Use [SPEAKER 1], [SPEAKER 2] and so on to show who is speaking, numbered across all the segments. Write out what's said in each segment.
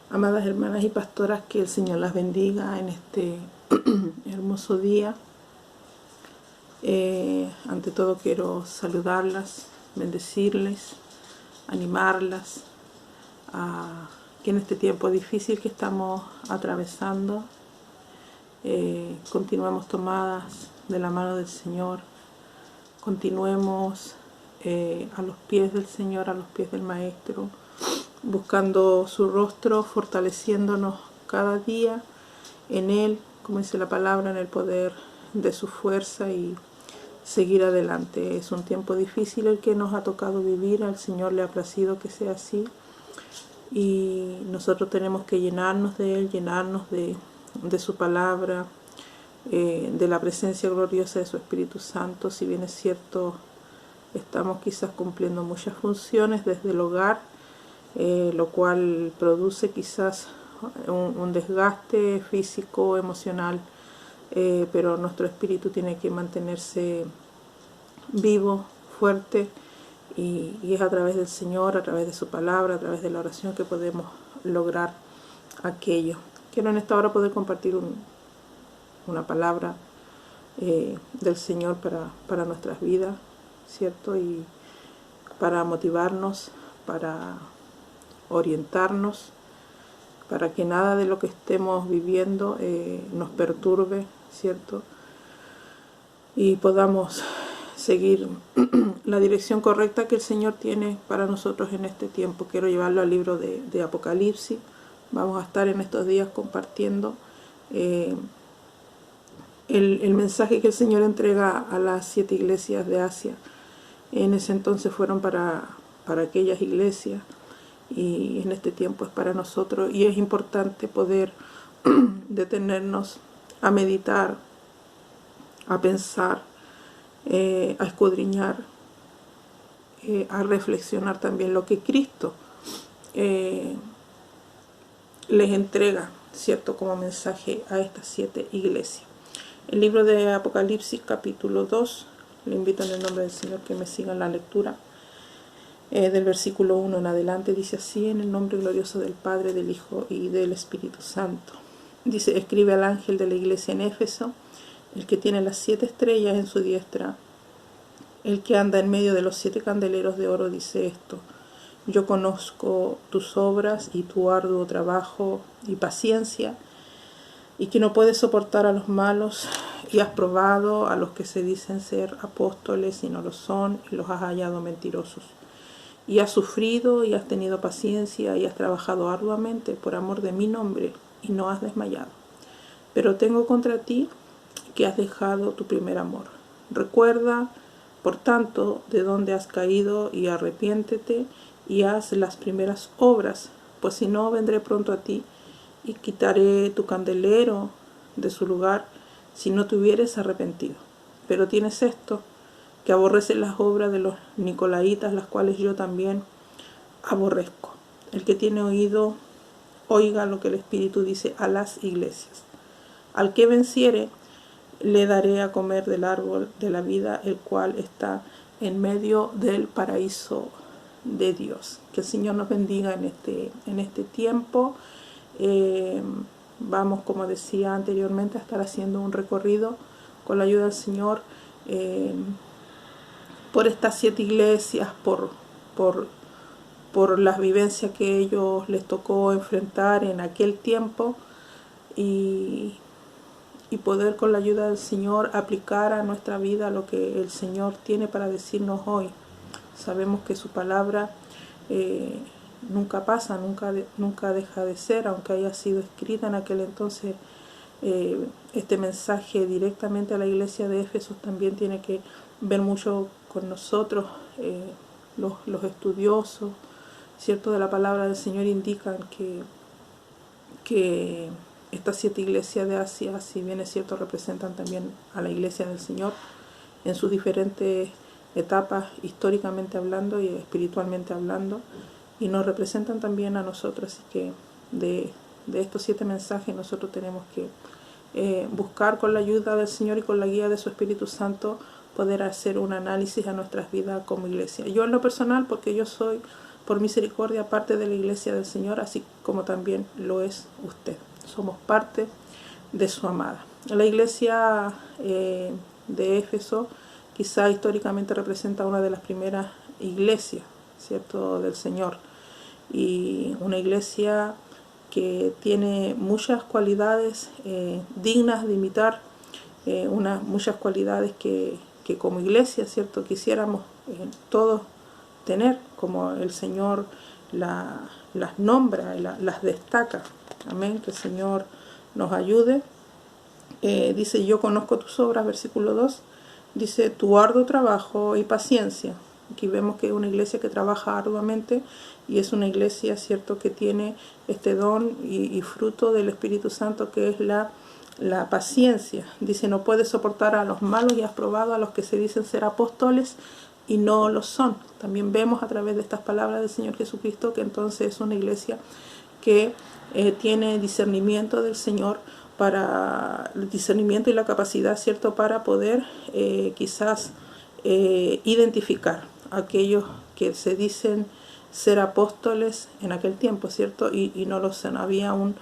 [SPEAKER 1] Amadas hermanas y pastoras, que el Señor las bendiga en este hermoso día. Ante todo quiero saludarlas, bendecirles, animarlas a que en este tiempo difícil que estamos atravesando continuemos tomadas de la mano del Señor, continuemos a los pies del Señor, a los pies del Maestro, buscando su rostro, fortaleciéndonos cada día en Él, como dice la palabra, en el poder de su fuerza y seguir adelante. Es un tiempo difícil el que nos ha tocado vivir, al Señor le ha placido que sea así y nosotros tenemos que llenarnos de Él, llenarnos de su palabra, de la presencia gloriosa de su Espíritu Santo. Si bien es cierto, estamos quizás cumpliendo muchas funciones desde el hogar, lo cual produce quizás un desgaste físico, emocional, pero nuestro espíritu tiene que mantenerse vivo, fuerte, y es a través del Señor, a través de su palabra, a través de la oración que podemos lograr aquello. Quiero en esta hora poder compartir una palabra del Señor para nuestras vidas, ¿cierto? Y para motivarnos, para orientarnos, para que nada de lo que estemos viviendo nos perturbe, ¿cierto? Y podamos seguir la dirección correcta que el Señor tiene para nosotros en este tiempo. Quiero llevarlo al libro de Apocalipsis. Vamos a estar en estos días compartiendo el mensaje que el Señor entrega a las 7 iglesias de Asia. En ese entonces fueron para aquellas iglesias, y en este tiempo es para nosotros, y es importante poder detenernos a meditar, a pensar, a escudriñar, a reflexionar también lo que Cristo les entrega, ¿cierto?, como mensaje a estas 7 iglesias. El libro de Apocalipsis capítulo 2, le invito en el nombre del Señor que me sigan la lectura. Del versículo 1 en adelante dice así: en el nombre glorioso del Padre, del Hijo y del Espíritu Santo. Dice: escribe al ángel de la iglesia en Éfeso, el que tiene las 7 estrellas en su diestra, el que anda en medio de los 7 candeleros de oro, dice esto: yo conozco tus obras y tu arduo trabajo y paciencia, y que no puedes soportar a los malos, y has probado a los que se dicen ser apóstoles y no lo son, y los has hallado mentirosos. Y has sufrido y has tenido paciencia y has trabajado arduamente por amor de mi nombre y no has desmayado. Pero tengo contra ti que has dejado tu primer amor. Recuerda, por tanto, de dónde has caído y arrepiéntete y haz las primeras obras, pues si no, vendré pronto a ti y quitaré tu candelero de su lugar si no te hubieres arrepentido. Pero tienes esto, que aborreces las obras de los nicolaitas, las cuales yo también aborrezco. El que tiene oído, oiga lo que el Espíritu dice a las iglesias. Al que venciere, le daré a comer del árbol de la vida, el cual está en medio del paraíso de Dios. Que el Señor nos bendiga en este tiempo. Vamos, como decía anteriormente, a estar haciendo un recorrido con la ayuda del Señor por estas 7 iglesias, por las vivencias que ellos les tocó enfrentar en aquel tiempo, y poder con la ayuda del Señor aplicar a nuestra vida lo que el Señor tiene para decirnos hoy. Sabemos que su palabra nunca pasa, nunca deja de ser, aunque haya sido escrita en aquel entonces. Este mensaje directamente a la iglesia de Éfeso también tiene que ver mucho con nosotros. Los estudiosos, ¿cierto?, de la palabra del Señor indican que estas 7 iglesias de Asia, si bien es cierto, representan también a la iglesia del Señor en sus diferentes etapas, históricamente hablando y espiritualmente hablando, y nos representan también a nosotros. Así que de estos 7 mensajes nosotros tenemos que buscar, con la ayuda del Señor y con la guía de su Espíritu Santo, poder hacer un análisis a nuestras vidas como iglesia. Yo en lo personal, porque yo soy por misericordia parte de la iglesia del Señor, así como también lo es usted. Somos parte de su amada. La iglesia de Éfeso quizá históricamente representa una de las primeras iglesias, ¿cierto?, del Señor, y una iglesia que tiene muchas cualidades dignas de imitar, muchas cualidades que como iglesia, ¿cierto?, quisiéramos todos tener, como el Señor las nombra, las destaca. Amén, que el Señor nos ayude. Dice, yo conozco tus obras, versículo 2, dice, tu arduo trabajo y paciencia. Aquí vemos que es una iglesia que trabaja arduamente y es una iglesia, ¿cierto?, que tiene este don y fruto del Espíritu Santo, que es la paciencia. Dice, no puedes soportar a los malos y has probado a los que se dicen ser apóstoles y no lo son. También vemos a través de estas palabras del Señor Jesucristo que entonces es una iglesia que tiene discernimiento del Señor, para el discernimiento y la capacidad, ¿cierto?, para poder quizás identificar a aquellos que se dicen ser apóstoles en aquel tiempo, ¿cierto?, y no lo son. Había un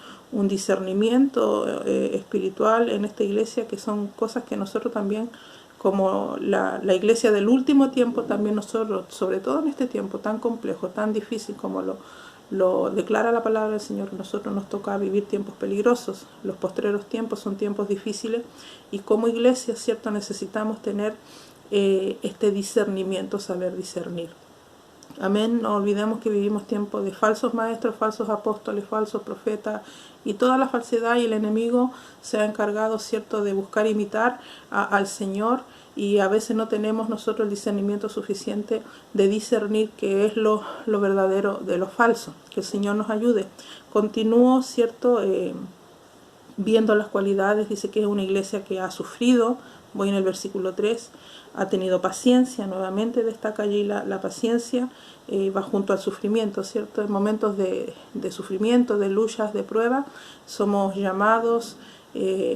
[SPEAKER 1] discernimiento espiritual en esta iglesia, que son cosas que nosotros también, como la iglesia del último tiempo, también nosotros, sobre todo en este tiempo tan complejo, tan difícil como lo declara la palabra del Señor, nosotros nos toca vivir tiempos peligrosos. Los postreros tiempos son tiempos difíciles y como iglesia, ¿cierto?, necesitamos tener este discernimiento, saber discernir. Amén. No olvidemos que vivimos tiempos de falsos maestros, falsos apóstoles, falsos profetas y toda la falsedad, y el enemigo se ha encargado, ¿cierto?, de buscar imitar al Señor, y a veces no tenemos nosotros el discernimiento suficiente de discernir qué es lo verdadero de lo falso. Que el Señor nos ayude. Continúo, ¿cierto?, viendo las cualidades. Dice que es una iglesia que ha sufrido. Voy en el versículo 3. Ha tenido paciencia. Nuevamente destaca allí la paciencia. Va junto al sufrimiento, ¿cierto? En momentos de sufrimiento, de luchas, de prueba, somos llamados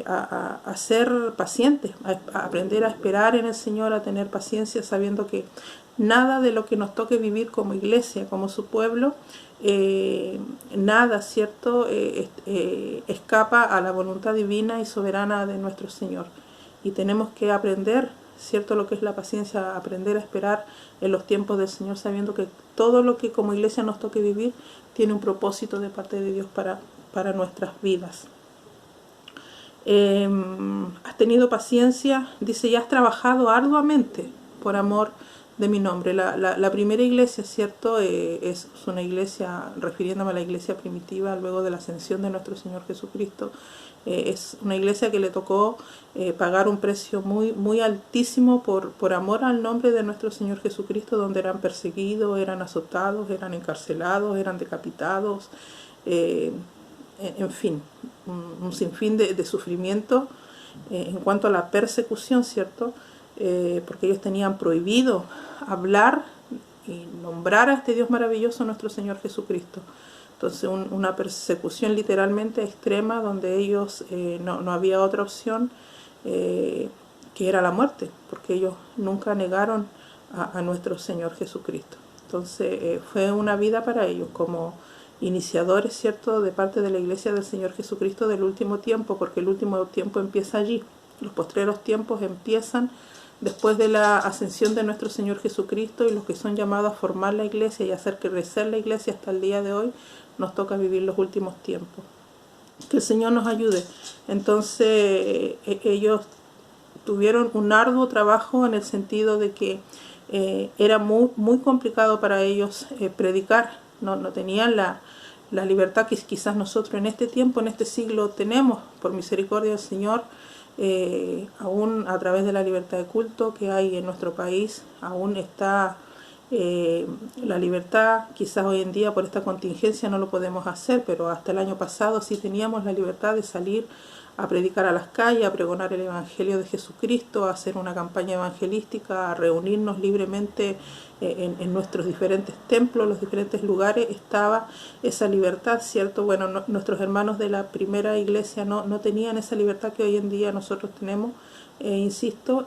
[SPEAKER 1] a ser pacientes, a aprender a esperar en el Señor, a tener paciencia, sabiendo que nada de lo que nos toque vivir como iglesia, como su pueblo, nada, ¿cierto?, escapa a la voluntad divina y soberana de nuestro Señor. Y tenemos que aprender, ¿cierto?, lo que es la paciencia, aprender a esperar en los tiempos del Señor, sabiendo que todo lo que como iglesia nos toque vivir tiene un propósito de parte de Dios para nuestras vidas. Has tenido paciencia, dice, y has trabajado arduamente por amor de mi nombre. La primera iglesia, ¿cierto?, es una iglesia, refiriéndome a la iglesia primitiva luego de la ascensión de nuestro Señor Jesucristo, es una iglesia que le tocó pagar un precio muy altísimo por amor al nombre de nuestro Señor Jesucristo, donde eran perseguidos, eran azotados, eran encarcelados, eran decapitados, en fin, un sinfín de sufrimiento en cuanto a la persecución, ¿cierto?, porque ellos tenían prohibido hablar y nombrar a este Dios maravilloso, nuestro Señor Jesucristo. Entonces una persecución literalmente extrema, donde ellos no había otra opción que era la muerte, porque ellos nunca negaron a nuestro Señor Jesucristo. Entonces fue una vida para ellos como iniciadores, ¿cierto?, de parte de la iglesia del Señor Jesucristo del último tiempo, porque el último tiempo empieza allí. Los postreros tiempos empiezan después de la ascensión de nuestro Señor Jesucristo, y los que son llamados a formar la iglesia y a hacer crecer la iglesia hasta el día de hoy, nos toca vivir los últimos tiempos. Que el Señor nos ayude. Entonces ellos tuvieron un arduo trabajo, en el sentido de que era muy complicado para ellos predicar. No tenían la libertad que quizás nosotros en este tiempo, en este siglo tenemos, por misericordia del Señor. Aún a través de la libertad de culto que hay en nuestro país, aún está la libertad. Quizás hoy en día por esta contingencia no lo podemos hacer, pero hasta el año pasado sí teníamos la libertad de salir a predicar a las calles, a pregonar el Evangelio de Jesucristo, a hacer una campaña evangelística, a reunirnos libremente en nuestros diferentes templos, los diferentes lugares. Estaba esa libertad, ¿cierto? Bueno, nuestros hermanos de la primera iglesia no tenían esa libertad que hoy en día nosotros tenemos. Insisto,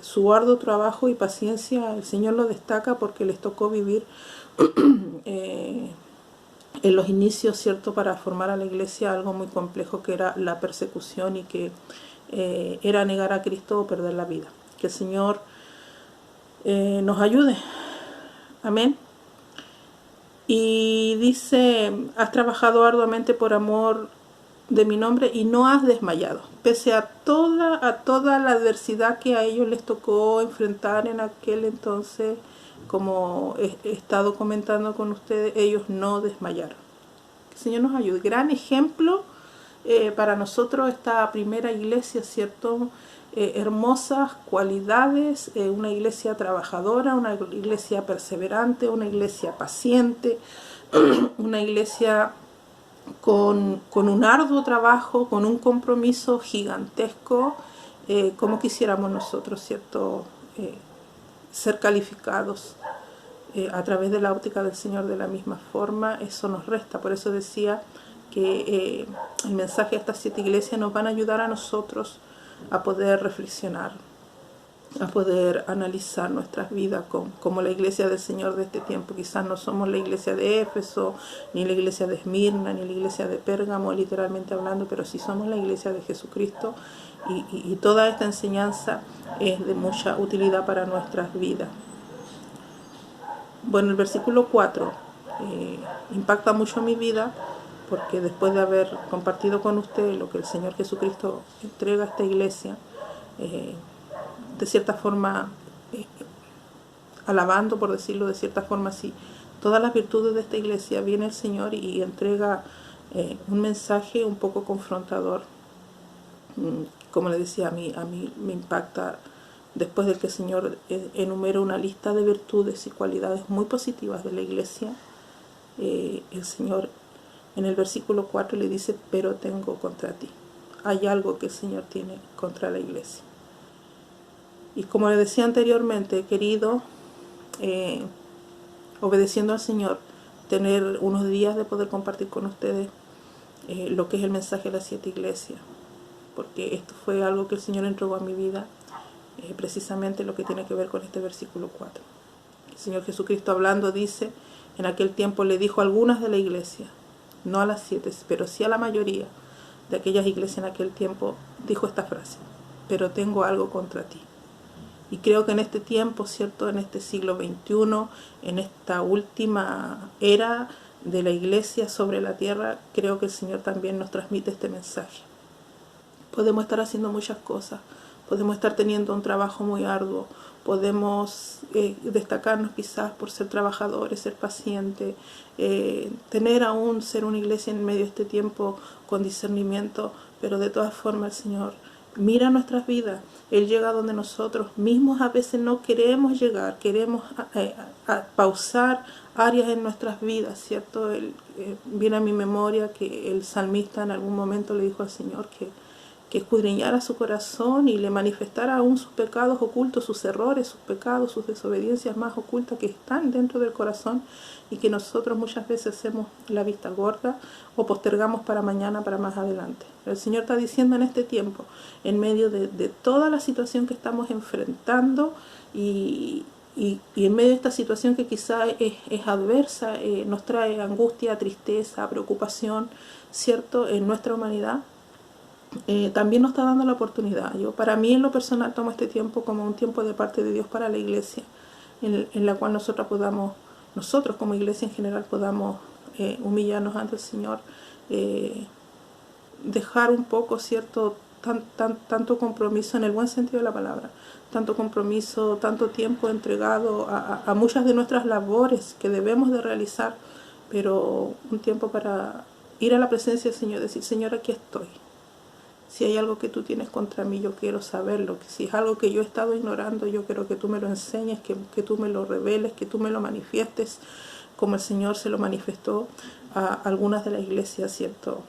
[SPEAKER 1] su arduo trabajo y paciencia, el Señor lo destaca porque les tocó vivir en los inicios, ¿cierto?, para formar a la iglesia, algo muy complejo que era la persecución y que era negar a Cristo o perder la vida. Que el Señor nos ayude. Amén. Y dice, has trabajado arduamente por amor de mi nombre y no has desmayado. Pese a toda la adversidad que a ellos les tocó enfrentar en aquel entonces, como he estado comentando con ustedes, ellos no desmayaron. Que el Señor nos ayude. Gran ejemplo para nosotros esta primera iglesia, ¿cierto? Hermosas cualidades, una iglesia trabajadora, una iglesia perseverante, una iglesia paciente, una iglesia con un arduo trabajo, con un compromiso gigantesco, como quisiéramos nosotros, ¿cierto? Ser calificados a través de la óptica del Señor de la misma forma. Eso nos resta. Por eso decía que el mensaje de estas 7 iglesias nos van a ayudar a nosotros a poder reflexionar, a poder analizar nuestras vidas como la iglesia del Señor de este tiempo. Quizás no somos la iglesia de Éfeso, ni la iglesia de Esmirna, ni la iglesia de Pérgamo, literalmente hablando, pero sí somos la iglesia de Jesucristo, y toda esta enseñanza es de mucha utilidad para nuestras vidas. Bueno, el versículo 4 impacta mucho mi vida, porque después de haber compartido con usted lo que el Señor Jesucristo entrega a esta iglesia, de cierta forma, alabando, por decirlo de cierta forma así, todas las virtudes de esta iglesia, viene el Señor y entrega un mensaje un poco confrontador. Como le decía, a mí me impacta, después de que el Señor enumera una lista de virtudes y cualidades muy positivas de la iglesia, el Señor en el versículo 4 le dice, pero tengo contra ti. Hay algo que el Señor tiene contra la iglesia. Y como le decía anteriormente, he querido, obedeciendo al Señor, tener unos días de poder compartir con ustedes lo que es el mensaje de las 7 iglesias, porque esto fue algo que el Señor entregó a mi vida, precisamente lo que tiene que ver con este versículo 4. El Señor Jesucristo hablando dice, en aquel tiempo le dijo a algunas de la iglesia, no a las 7, pero sí a la mayoría de aquellas iglesias en aquel tiempo, dijo esta frase, pero tengo algo contra ti. Y creo que en este tiempo, ¿cierto?, en este siglo XXI, en esta última era de la iglesia sobre la tierra, creo que el Señor también nos transmite este mensaje. Podemos estar haciendo muchas cosas, podemos estar teniendo un trabajo muy arduo, podemos destacarnos quizás por ser trabajadores, ser pacientes, ser una iglesia en medio de este tiempo con discernimiento, pero de todas formas el Señor mira nuestras vidas. Él llega donde nosotros mismos a veces no queremos llegar, queremos pausar áreas en nuestras vidas, ¿cierto? Viene a mi memoria que el salmista en algún momento le dijo al Señor que escudriñara su corazón y le manifestara aún sus pecados ocultos, sus errores, sus pecados, sus desobediencias más ocultas que están dentro del corazón, y que nosotros muchas veces hacemos la vista gorda o postergamos para mañana, para más adelante. El Señor está diciendo en este tiempo, en medio de toda la situación que estamos enfrentando y en medio de esta situación que quizá es adversa, nos trae angustia, tristeza, preocupación, ¿cierto?, en nuestra humanidad, también nos está dando la oportunidad. Para mí, en lo personal, tomo este tiempo como un tiempo de parte de Dios para la iglesia, en la cual nosotros como iglesia en general podamos humillarnos ante el Señor, dejar un poco, ¿cierto?, tanto compromiso en el buen sentido de la palabra, tanto compromiso, tanto tiempo entregado a muchas de nuestras labores que debemos de realizar, pero un tiempo para ir a la presencia del Señor, decir, Señor, aquí estoy. Si hay algo que tú tienes contra mí, yo quiero saberlo. Si es algo que yo he estado ignorando, yo quiero que tú me lo enseñes, que tú me lo reveles, que tú me lo manifiestes, como el Señor se lo manifestó a algunas de las iglesias, ¿cierto?,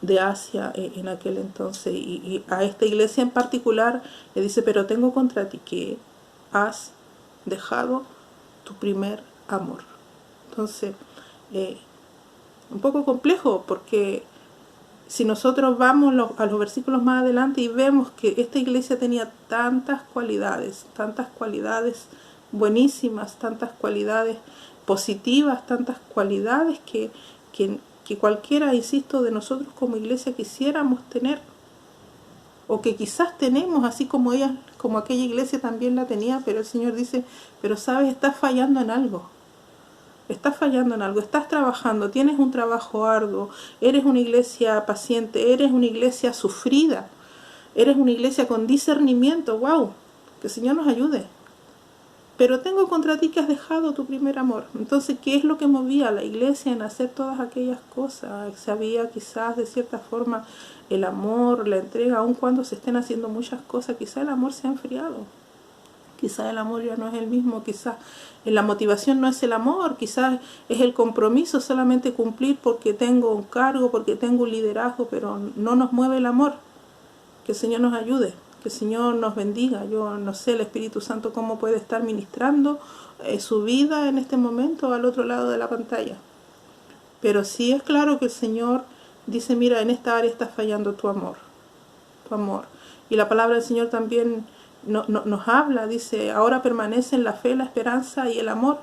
[SPEAKER 1] de Asia en aquel entonces. Y a esta iglesia en particular le dice, pero tengo contra ti que has dejado tu primer amor. Entonces, un poco complejo, porque si nosotros vamos a los versículos más adelante y vemos que esta iglesia tenía tantas cualidades buenísimas, tantas cualidades positivas, tantas cualidades que cualquiera, insisto, de nosotros como iglesia quisiéramos tener, o que quizás tenemos, así como ella, como aquella iglesia también la tenía, pero el Señor dice, pero sabes, estás fallando en algo. Estás fallando en algo, estás trabajando, tienes un trabajo arduo, eres una iglesia paciente, eres una iglesia sufrida, eres una iglesia con discernimiento. ¡Wow! Que el Señor nos ayude. Pero tengo contra ti que has dejado tu primer amor. Entonces, ¿qué es lo que movía a la iglesia en hacer todas aquellas cosas? Sabía quizás de cierta forma el amor, la entrega, aun cuando se estén haciendo muchas cosas, quizás el amor se ha enfriado. Quizás el amor ya no es el mismo, quizás la motivación no es el amor, quizás es el compromiso, solamente cumplir porque tengo un cargo, porque tengo un liderazgo, pero no nos mueve el amor. Que el Señor nos ayude, que el Señor nos bendiga. Yo no sé el Espíritu Santo cómo puede estar ministrando su vida en este momento al otro lado de la pantalla. Pero sí es claro que el Señor dice, mira, en esta área está fallando tu amor. Tu amor. Y la palabra del Señor también nos habla, dice, ahora permanecen la fe, la esperanza y el amor.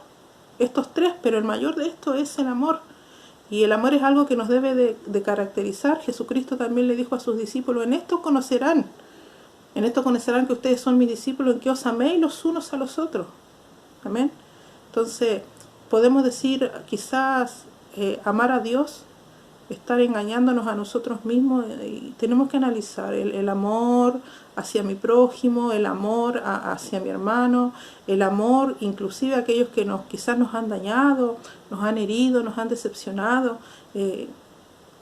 [SPEAKER 1] Estos tres, pero el mayor de estos es el amor. Y el amor es algo que nos debe de caracterizar. Jesucristo también le dijo a sus discípulos, en esto conocerán que ustedes son mis discípulos, en que os améis los unos a los otros. Amén. Entonces, podemos decir, quizás amar a Dios, estar engañándonos a nosotros mismos, y tenemos que analizar el amor hacia mi prójimo, el amor hacia mi hermano, el amor inclusive a aquellos que quizás nos han dañado, nos han herido, nos han decepcionado. Que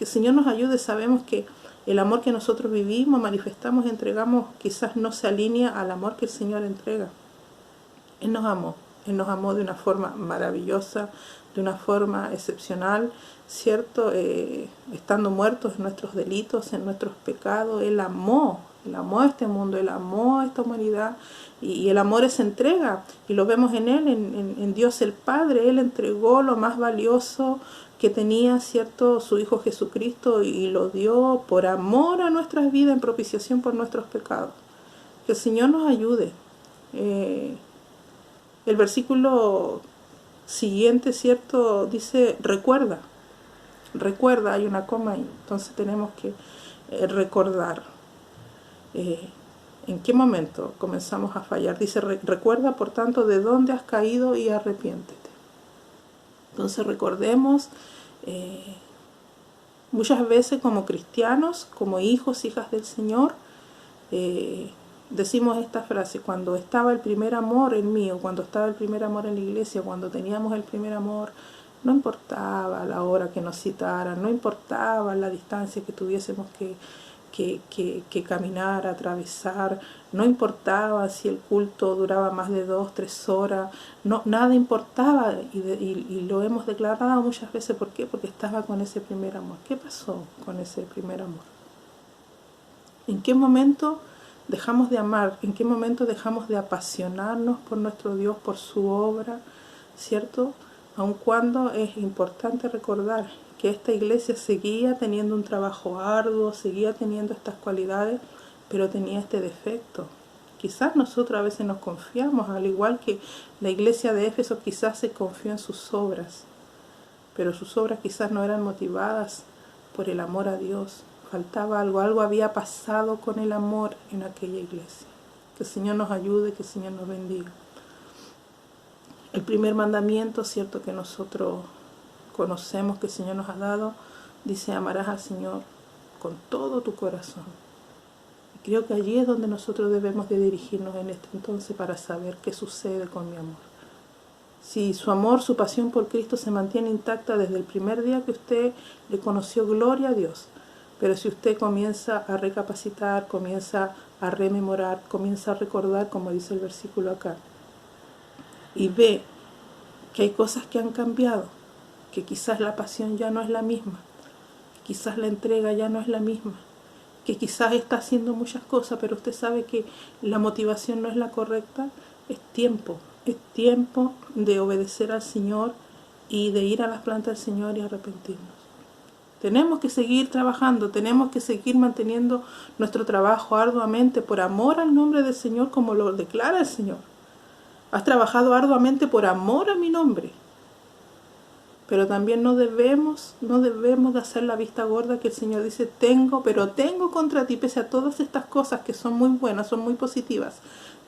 [SPEAKER 1] el Señor nos ayude. Sabemos que el amor que nosotros vivimos, manifestamos, entregamos, quizás no se alinea al amor que el Señor entrega. Él nos amó de una forma maravillosa, de una forma excepcional, ¿cierto? Estando muertos en nuestros delitos, en nuestros pecados, Él amó a este mundo, Él amó a esta humanidad, y el amor es entrega, y lo vemos en Él, en Dios el Padre. Él entregó lo más valioso que tenía, ¿cierto?, su Hijo Jesucristo, y lo dio por amor a nuestras vidas, en propiciación por nuestros pecados. Que el Señor nos ayude. El versículo siguiente, ¿cierto?, dice, recuerda, hay una coma ahí, entonces tenemos que recordar. ¿En qué momento comenzamos a fallar? Dice, recuerda por tanto de dónde has caído y arrepiéntete. Entonces recordemos, muchas veces como cristianos, como hijos, hijas del Señor, decimos esta frase, cuando estaba el primer amor en mí, o cuando estaba el primer amor en la iglesia, cuando teníamos el primer amor, no importaba la hora que nos citaran, no importaba la distancia que tuviésemos que caminar, atravesar, no importaba si el culto duraba más de 2, 3 horas, nada importaba, y lo hemos declarado muchas veces. ¿Por qué? Porque estaba con ese primer amor. ¿Qué pasó con ese primer amor? ¿En qué momento dejamos de amar? ¿En qué momento dejamos de apasionarnos por nuestro Dios, por su obra? ¿Cierto? Aun cuando es importante recordar que esta iglesia seguía teniendo un trabajo arduo, seguía teniendo estas cualidades, pero tenía este defecto. Quizás nosotros a veces nos confiamos, al igual que la iglesia de Éfeso quizás se confió en sus obras, pero sus obras quizás no eran motivadas por el amor a Dios. Faltaba algo había pasado con el amor en aquella iglesia. Que el Señor nos ayude, que el Señor nos bendiga. El primer mandamiento, cierto, que nosotros conocemos, que el Señor nos ha dado, dice, amarás al Señor con todo tu corazón. Y creo que allí es donde nosotros debemos de dirigirnos en este entonces para saber qué sucede con mi amor. Si su amor, su pasión por Cristo se mantiene intacta desde el primer día que usted le conoció, gloria a Dios. Pero si usted comienza a recapacitar, comienza a rememorar, comienza a recordar, como dice el versículo acá, y ve que hay cosas que han cambiado, que quizás la pasión ya no es la misma, quizás la entrega ya no es la misma, que quizás está haciendo muchas cosas, pero usted sabe que la motivación no es la correcta, es tiempo de obedecer al Señor y de ir a las plantas del Señor y arrepentirnos. Tenemos que seguir trabajando, tenemos que seguir manteniendo nuestro trabajo arduamente por amor al nombre del Señor, como lo declara el Señor. Has trabajado arduamente por amor a mi nombre. Pero también no debemos de hacer la vista gorda, que el Señor dice, tengo contra ti, pese a todas estas cosas que son muy buenas, son muy positivas.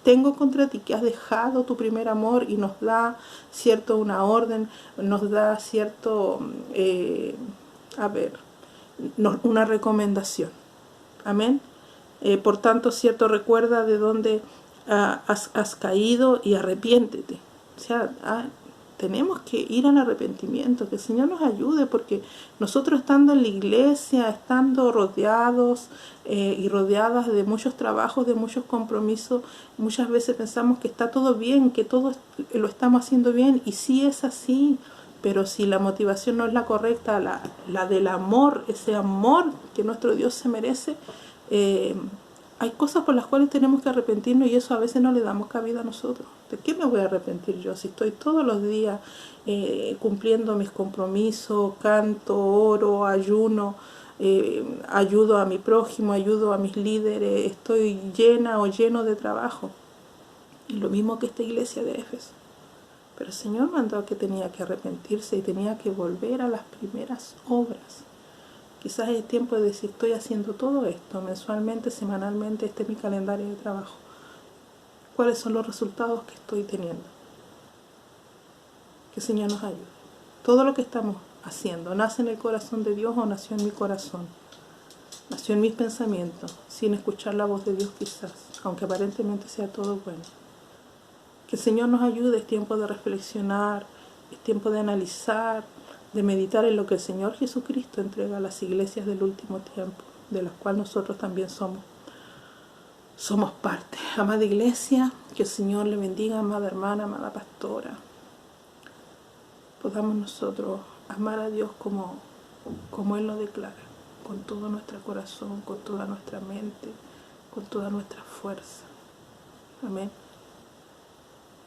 [SPEAKER 1] Tengo contra ti que has dejado tu primer amor, y nos da, cierto, una orden, nos da, cierto, una recomendación. Amén. Por tanto, cierto, recuerda de dónde has caído y arrepiéntete. O sea, tenemos que ir al arrepentimiento, que el Señor nos ayude, porque nosotros estando en la iglesia, estando rodeados y rodeadas de muchos trabajos, de muchos compromisos, muchas veces pensamos que está todo bien, que todo lo estamos haciendo bien, y sí es así, pero si la motivación no es la correcta, la del amor, ese amor que nuestro Dios se merece, hay cosas por las cuales tenemos que arrepentirnos, y eso a veces no le damos cabida a nosotros. ¿De qué me voy a arrepentir yo si estoy todos los días cumpliendo mis compromisos, canto, oro, ayuno, ayudo a mi prójimo, ayudo a mis líderes, estoy llena o lleno de trabajo? Y lo mismo que esta iglesia de Éfeso. Pero el Señor mandó que tenía que arrepentirse y tenía que volver a las primeras obras. Quizás es tiempo de decir, estoy haciendo todo esto mensualmente, semanalmente, este es mi calendario de trabajo. ¿Cuáles son los resultados que estoy teniendo? Que el Señor nos ayude. Todo lo que estamos haciendo, ¿nace en el corazón de Dios o nació en mi corazón? Nació en mis pensamientos, sin escuchar la voz de Dios quizás, aunque aparentemente sea todo bueno. Que el Señor nos ayude, es tiempo de reflexionar, es tiempo de analizar, de meditar en lo que el Señor Jesucristo entrega a las iglesias del último tiempo, de las cuales nosotros también somos parte. Amada iglesia, que el Señor le bendiga, amada hermana, amada pastora. Podamos nosotros amar a Dios como Él lo declara, con todo nuestro corazón, con toda nuestra mente, con toda nuestra fuerza. Amén.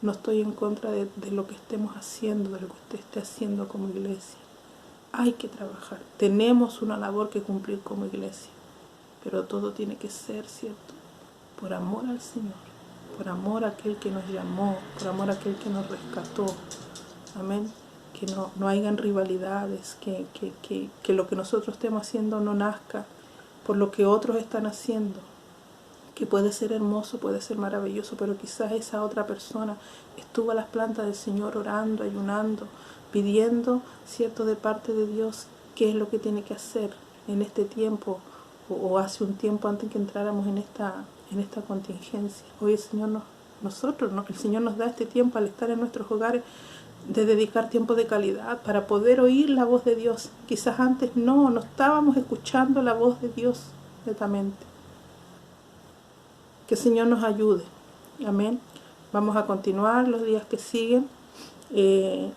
[SPEAKER 1] No estoy en contra de lo que estemos haciendo, de lo que usted esté haciendo como iglesia. Hay que trabajar. Tenemos una labor que cumplir como iglesia. Pero todo tiene que ser, ¿cierto?, por amor al Señor, por amor a aquel que nos llamó, por amor a aquel que nos rescató. Amén. Que no hayan rivalidades, que lo que nosotros estemos haciendo no nazca por lo que otros están haciendo, que puede ser hermoso, puede ser maravilloso, pero quizás esa otra persona estuvo a las plantas del Señor orando, ayunando, pidiendo, cierto, de parte de Dios qué es lo que tiene que hacer en este tiempo, o hace un tiempo antes que entráramos en esta contingencia. Hoy el Señor el Señor nos da este tiempo al estar en nuestros hogares, de dedicar tiempo de calidad para poder oír la voz de Dios. Quizás antes no estábamos escuchando la voz de Dios netamente. Que el Señor nos ayude. Amén. Vamos a continuar los días que siguen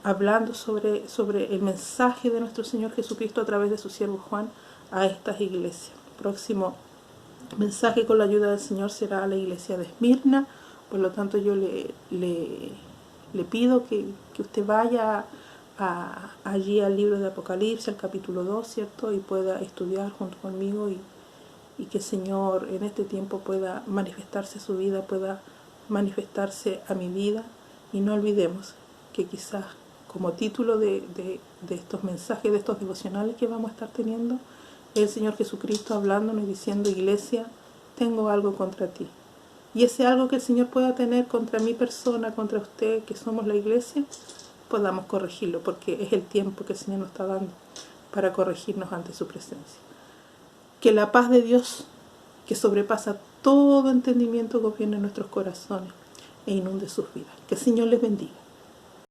[SPEAKER 1] hablando sobre el mensaje de nuestro Señor Jesucristo a través de su siervo Juan a estas iglesias. Próximo mensaje, con la ayuda del Señor, será a la iglesia de Esmirna. Por lo tanto, yo le pido que usted vaya allí al libro de Apocalipsis, al capítulo 2, ¿cierto? Y pueda estudiar junto conmigo, y que el Señor en este tiempo pueda manifestarse a su vida, pueda manifestarse a mi vida. Y no olvidemos que quizás como título de estos mensajes, de estos devocionales que vamos a estar teniendo, es el Señor Jesucristo hablándonos y diciendo: iglesia, tengo algo contra ti. Y ese algo que el Señor pueda tener contra mi persona, contra usted, que somos la iglesia, podamos corregirlo, porque es el tiempo que el Señor nos está dando para corregirnos ante su presencia. Que la paz de Dios, que sobrepasa todo entendimiento, gobierne en nuestros corazones e inunde sus vidas. Que el Señor les bendiga.